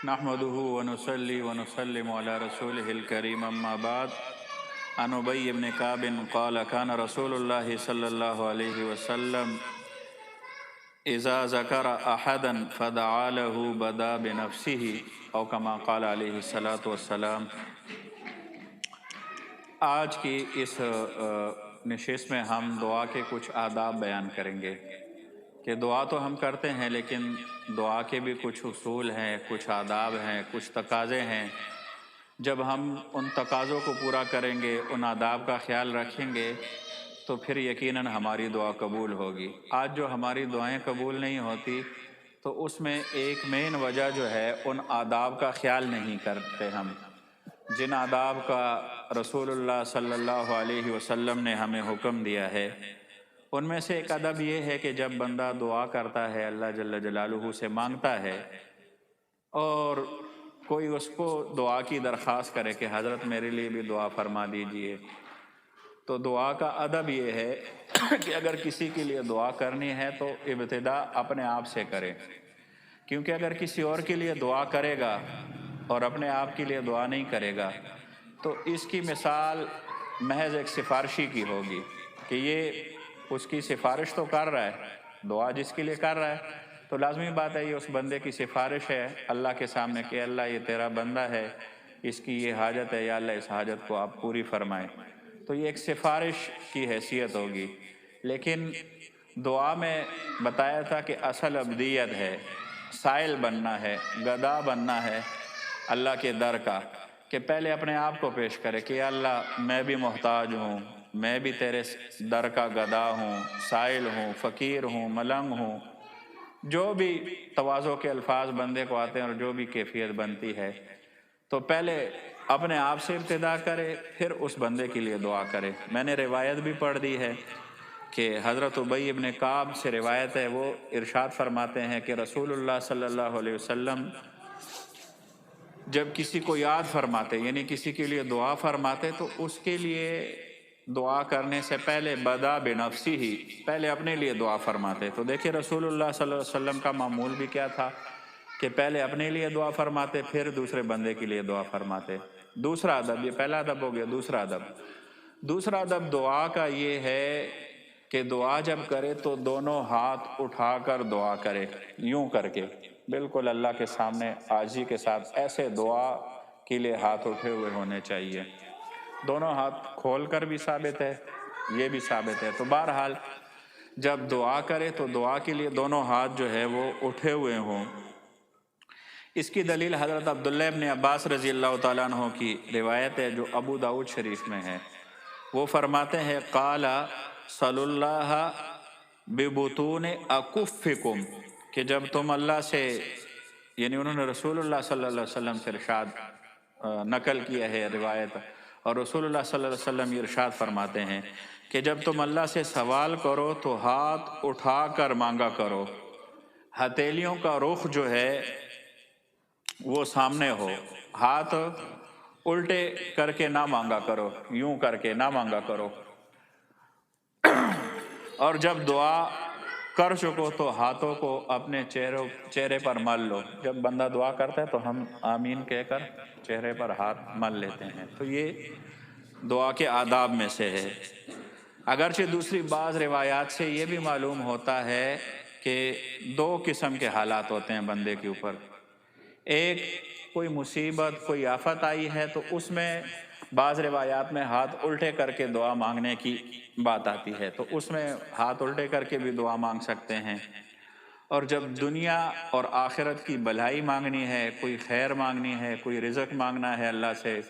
نحمده ونصلي ونسلم على رسوله الكريم اما بعد عن ابي بن كعب قال كان رسول الله صلى الله عليه وسلم اذا ذكر احدا فدعا له بدا بنفسه او كما قال عليه الصلاة والسلام۔ آج کی اس نشست میں ہم دعا کے کچھ آداب بیان کریں گے کہ دعا تو ہم کرتے ہیں، لیکن دعا کے بھی کچھ اصول ہیں، کچھ آداب ہیں، کچھ تقاضے ہیں۔ جب ہم ان تقاضوں کو پورا کریں گے، ان آداب کا خیال رکھیں گے، تو پھر یقیناً ہماری دعا قبول ہوگی۔ آج جو ہماری دعائیں قبول نہیں ہوتی، تو اس میں ایک مین وجہ جو ہے ان آداب کا خیال نہیں کرتے ہم، جن آداب کا رسول اللہ صلی اللہ علیہ وسلم نے ہمیں حکم دیا ہے۔ ان میں سے ایک ادب یہ ہے کہ جب بندہ دعا کرتا ہے، اللہ جل جلالہ سے مانگتا ہے، اور کوئی اس کو دعا کی درخواست کرے کہ حضرت میرے لیے بھی دعا فرما دیجئے، تو دعا کا ادب یہ ہے کہ اگر کسی کے لیے دعا کرنی ہے تو ابتدا اپنے آپ سے کرے، کیونکہ اگر کسی اور کے لیے دعا کرے گا اور اپنے آپ کے لیے دعا نہیں کرے گا تو اس کی مثال محض ایک سفارشی کی ہوگی کہ یہ اس کی سفارش تو کر رہا ہے، دعا جس کے لیے کر رہا ہے تو لازمی بات ہے یہ اس بندے کی سفارش ہے اللہ کے سامنے کہ اللہ یہ تیرا بندہ ہے، اس کی یہ حاجت ہے، یا اللہ اس حاجت کو آپ پوری فرمائیں، تو یہ ایک سفارش کی حیثیت ہوگی۔ لیکن دعا میں بتایا تھا کہ اصل عبدیت ہے، سائل بننا ہے، گدا بننا ہے اللہ کے در کا، کہ پہلے اپنے آپ کو پیش کرے کہ یا اللہ میں بھی محتاج ہوں، میں بھی تیرے در کا گدا ہوں، سائل ہوں، فقیر ہوں، ملنگ ہوں، جو بھی تواضع کے الفاظ بندے کو آتے ہیں اور جو بھی کیفیت بنتی ہے، تو پہلے اپنے آپ سے ابتدا کرے، پھر اس بندے کے لیے دعا کرے۔ میں نے روایت بھی پڑھ دی ہے کہ حضرت ابی بن کعب سے روایت ہے، وہ ارشاد فرماتے ہیں کہ رسول اللہ صلی اللہ علیہ وسلم جب کسی کو یاد فرماتے، یعنی کسی کے لیے دعا فرماتے، تو اس کے لیے دعا کرنے سے پہلے بدا بنفسی ہی، پہلے اپنے لیے دعا فرماتے۔ تو دیکھیں رسول اللہ صلی اللہ علیہ وسلم کا معمول بھی کیا تھا کہ پہلے اپنے لیے دعا فرماتے، پھر دوسرے بندے کے لیے دعا فرماتے۔ دوسرا ادب، یہ پہلا ادب ہو گیا، دوسرا ادب دعا کا یہ ہے کہ دعا جب کرے تو دونوں ہاتھ اٹھا کر دعا کرے، یوں کر کے بالکل اللہ کے سامنے عاجزی کے ساتھ، ایسے دعا کے لیے ہاتھ اٹھے ہوئے ہونے چاہیے۔ دونوں ہاتھ کھول کر بھی ثابت ہے، یہ بھی ثابت ہے۔ تو بہرحال جب دعا کرے تو دعا کے لیے دونوں ہاتھ جو ہے وہ اٹھے ہوئے ہوں۔ اس کی دلیل حضرت عبداللہ ابن عباس رضی اللہ تعالیٰ عنہ کی روایت ہے جو ابو داؤد شریف میں ہے۔ وہ فرماتے ہیں قال صلی اللہ ببطون اکفکم، کہ جب تم اللہ سے، یعنی انہوں نے رسول اللہ صلی اللہ علیہ وسلم سے ارشاد نقل کیا ہے روایت، اور رسول اللہ صلی اللہ علیہ وسلم یہ ارشاد فرماتے ہیں کہ جب تم اللہ سے سوال کرو تو ہاتھ اٹھا کر مانگا کرو، ہتھیلیوں کا رخ جو ہے وہ سامنے ہو، ہاتھ الٹے کر کے نہ مانگا کرو، یوں کر کے نہ مانگا کرو، اور جب دعا کر چکو تو ہاتھوں کو اپنے چہرے پر مل لو۔ جب بندہ دعا کرتا ہے تو ہم آمین کہہ کر چہرے پر ہاتھ مل لیتے ہیں، تو یہ دعا کے آداب میں سے ہے۔ اگرچہ دوسری بعض روایات سے یہ بھی معلوم ہوتا ہے کہ دو قسم کے حالات ہوتے ہیں بندے کے اوپر، ایک کوئی مصیبت، کوئی آفت آئی ہے تو اس میں بعض روایات میں ہاتھ الٹے کر کے دعا مانگنے کی بات آتی ہے، تو اس میں ہاتھ الٹے کر کے بھی دعا مانگ سکتے ہیں۔ اور جب دنیا اور آخرت کی بھلائی مانگنی ہے، کوئی خیر مانگنی ہے، کوئی رزق مانگنا ہے اللہ سے،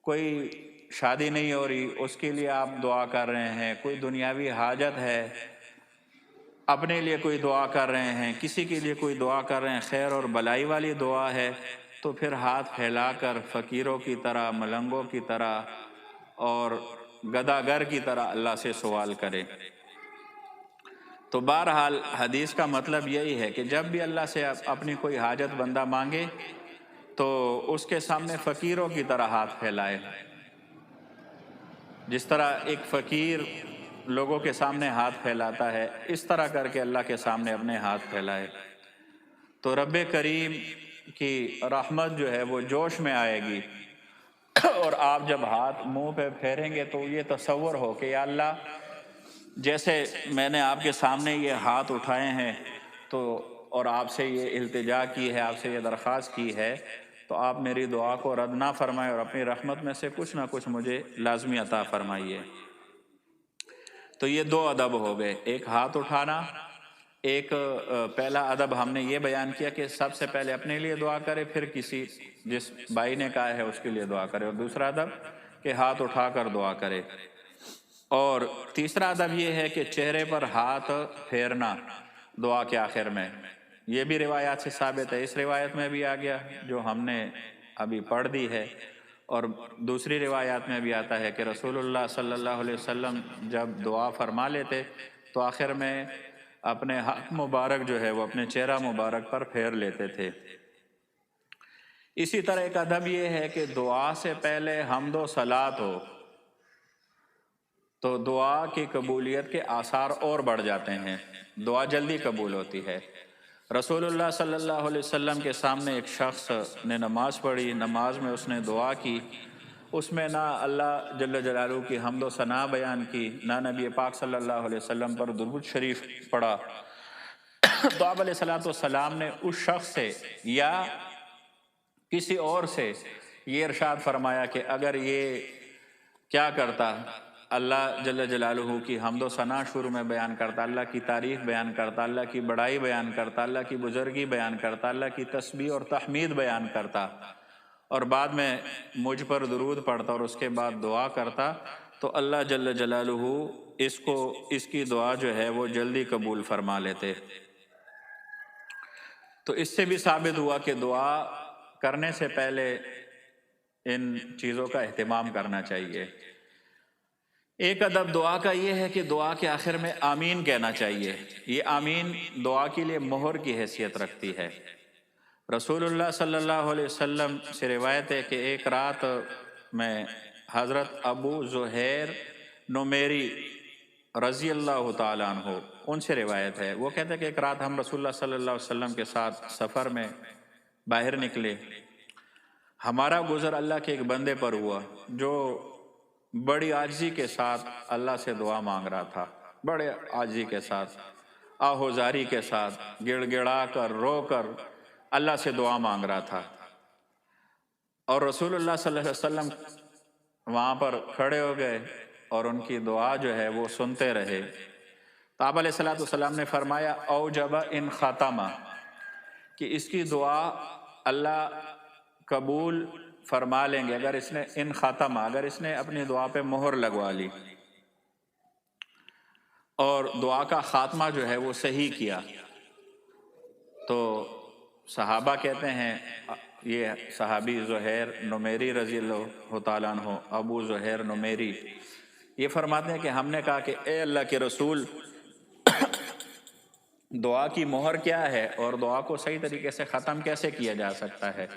کوئی شادی نہیں ہو رہی اس کے لیے آپ دعا کر رہے ہیں، کوئی دنیاوی حاجت ہے، اپنے لیے کوئی دعا کر رہے ہیں، کسی کے لیے کوئی دعا کر رہے ہیں، خیر اور بلائی والی دعا ہے، تو پھر ہاتھ پھیلا کر فقیروں کی طرح، ملنگوں کی طرح اور گداگر کی طرح اللہ سے سوال کرے۔ تو بہرحال حدیث کا مطلب یہی ہے کہ جب بھی اللہ سے اپنی کوئی حاجت بندہ مانگے تو اس کے سامنے فقیروں کی طرح ہاتھ پھیلائے، جس طرح ایک فقیر لوگوں کے سامنے ہاتھ پھیلاتا ہے، اس طرح کر کے اللہ کے سامنے اپنے ہاتھ پھیلائے۔ تو رب کریم کی رحمت جو ہے وہ جوش میں آئے گی، اور آپ جب ہاتھ منہ پہ پھیریں گے تو یہ تصور ہو کہ یا اللہ، جیسے میں نے آپ کے سامنے یہ ہاتھ اٹھائے ہیں تو اور آپ سے یہ التجا کی ہے، آپ سے یہ درخواست کی ہے، تو آپ میری دعا کو رد نہ فرمائیں اور اپنی رحمت میں سے کچھ نہ کچھ مجھے لازمی عطا فرمائیے۔ تو یہ دو ادب ہو گئے، ایک ہاتھ اٹھانا، ایک پہلا ادب ہم نے یہ بیان کیا کہ سب سے پہلے اپنے لیے دعا کرے، پھر کسی جس بھائی نے کہا ہے اس کے لیے دعا کرے، اور دوسرا ادب کہ ہاتھ اٹھا کر دعا کرے، اور تیسرا ادب یہ ہے کہ چہرے پر ہاتھ پھیرنا دعا کے آخر میں۔ یہ بھی روایات سے ثابت ہے، اس روایت میں بھی آ گیا جو ہم نے ابھی پڑھ دی ہے، اور دوسری روایات میں بھی آتا ہے کہ رسول اللہ صلی اللہ علیہ وسلم جب دعا فرما لیتے تو آخر میں اپنے ہاتھ مبارک جو ہے وہ اپنے چہرہ مبارک پر پھیر لیتے تھے۔ اسی طرح ایک ادب یہ ہے کہ دعا سے پہلے حمد و صلات ہو تو دعا کی قبولیت کے آثار اور بڑھ جاتے ہیں، دعا جلدی قبول ہوتی ہے۔ رسول اللہ صلی اللہ علیہ وسلم کے سامنے ایک شخص نے نماز پڑھی، نماز میں اس نے دعا کی، اس میں نہ اللہ جل جلالہ کی حمد و ثنا بیان کی، نہ نبی پاک صلی اللہ علیہ وسلم پر درود شریف پڑھا، تو آپ علیہ السلام نے اس شخص سے یا کسی اور سے یہ ارشاد فرمایا کہ اگر یہ کیا کرتا، اللہ جل جلالہ کی حمد و ثنا شروع میں بیان کرتا، اللہ کی تعریف بیان کرتا، اللہ کی بڑائی بیان کرتا، اللہ کی بزرگی بیان کرتا، اللہ کی تسبیح اور تحمید بیان کرتا، اور بعد میں مجھ پر درود پڑھتا اور اس کے بعد دعا کرتا، تو اللہ جل جلالہ اس کی دعا جو ہے وہ جلدی قبول فرما لیتے۔ تو اس سے بھی ثابت ہوا کہ دعا کرنے سے پہلے ان چیزوں کا اہتمام کرنا چاہیے۔ ایک ادب دعا کا یہ ہے کہ دعا کے آخر میں آمین کہنا چاہیے، یہ آمین دعا کے لیے مہر کی حیثیت رکھتی ہے۔ رسول اللہ صلی اللہ علیہ وسلم سے روایت ہے کہ ایک رات میں حضرت ابو زہیر نمیری رضی اللہ تعالیٰ عنہ، ان سے روایت ہے، وہ کہتے ہیں کہ ایک رات ہم رسول اللہ صلی اللہ علیہ وسلم کے ساتھ سفر میں باہر نکلے، ہمارا گزر اللہ کے ایک بندے پر ہوا جو بڑی عاجزی کے ساتھ اللہ سے دعا مانگ رہا تھا، بڑے عاجزی کے ساتھ، آہوزاری کے ساتھ، گڑ گڑا کر رو کر اللہ سے دعا مانگ رہا تھا، اور رسول اللہ صلی اللہ علیہ وسلم وہاں پر کھڑے ہو گئے اور ان کی دعا جو ہے وہ سنتے رہے۔ تو آپ علیہ السلام نے فرمایا اوجب ان خاتمہ، کہ اس کی دعا اللہ قبول فرما لیں گے اگر اس نے ان خاتمہ، اگر اس نے اپنی دعا پہ مہر لگوا لی اور دعا کا خاتمہ جو ہے وہ صحیح کیا۔ تو صحابہ کہتے ہیں، یہ صحابی زہیر نمیری رضی اللہ تعالیٰ عنہ، ابو زہیر نمیری، یہ فرماتے ہیں کہ ہم نے کہا کہ اے اللہ کے رسول، دعا کی مہر کیا ہے اور دعا کو صحیح طریقے سے ختم کیسے کیا جا سکتا ہے؟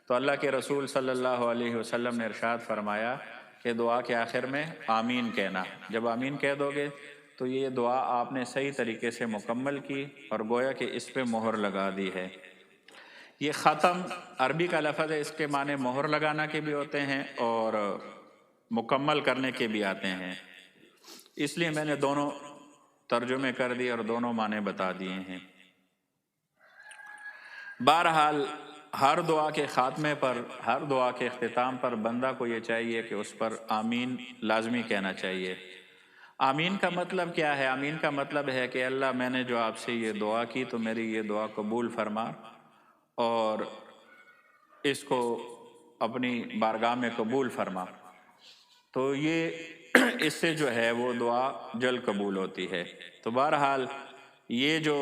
تو اللہ کے رسول صلی اللہ علیہ وسلم نے ارشاد فرمایا کہ دعا کے آخر میں آمین کہنا، جب آمین کہہ دو گے تو یہ دعا آپ نے صحیح طریقے سے مکمل کی اور گویا کہ اس پہ مہر لگا دی ہے۔ یہ ختم عربی کا لفظ ہے، اس کے معنی مہر لگانا کے بھی ہوتے ہیں اور مکمل کرنے کے بھی آتے ہیں، اس لیے میں نے دونوں ترجمے کر دیے اور دونوں معنی بتا دیے ہیں۔ بہرحال ہر دعا کے خاتمے پر، ہر دعا کے اختتام پر بندہ کو یہ چاہیے کہ اس پر آمین لازمی کہنا چاہیے۔ آمین کا مطلب کیا ہے؟ آمین کا مطلب ہے کہ اللہ، میں نے جو آپ سے یہ دعا کی تو میری یہ دعا قبول فرما اور اس کو اپنی بارگاہ میں قبول فرما، تو یہ اس سے جو ہے وہ دعا جلد قبول ہوتی ہے۔ تو بہرحال یہ جو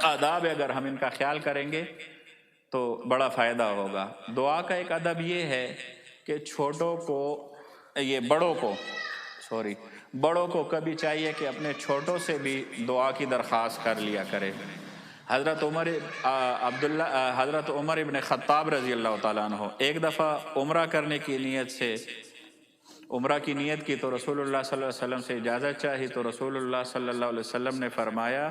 آداب ہے اگر ہم ان کا خیال کریں گے تو بڑا فائدہ ہوگا۔ دعا کا ایک ادب یہ ہے کہ بڑوں کو کبھی چاہیے کہ اپنے چھوٹوں سے بھی دعا کی درخواست کر لیا کرے۔ حضرت عمر ابن خطاب رضی اللہ تعالیٰ عنہ ایک دفعہ عمرہ کرنے کی نیت سے عمرہ کی نیت کی تو رسول اللہ صلی اللہ علیہ وسلم سے اجازت چاہی، تو رسول اللہ صلی اللہ علیہ وسلم نے فرمایا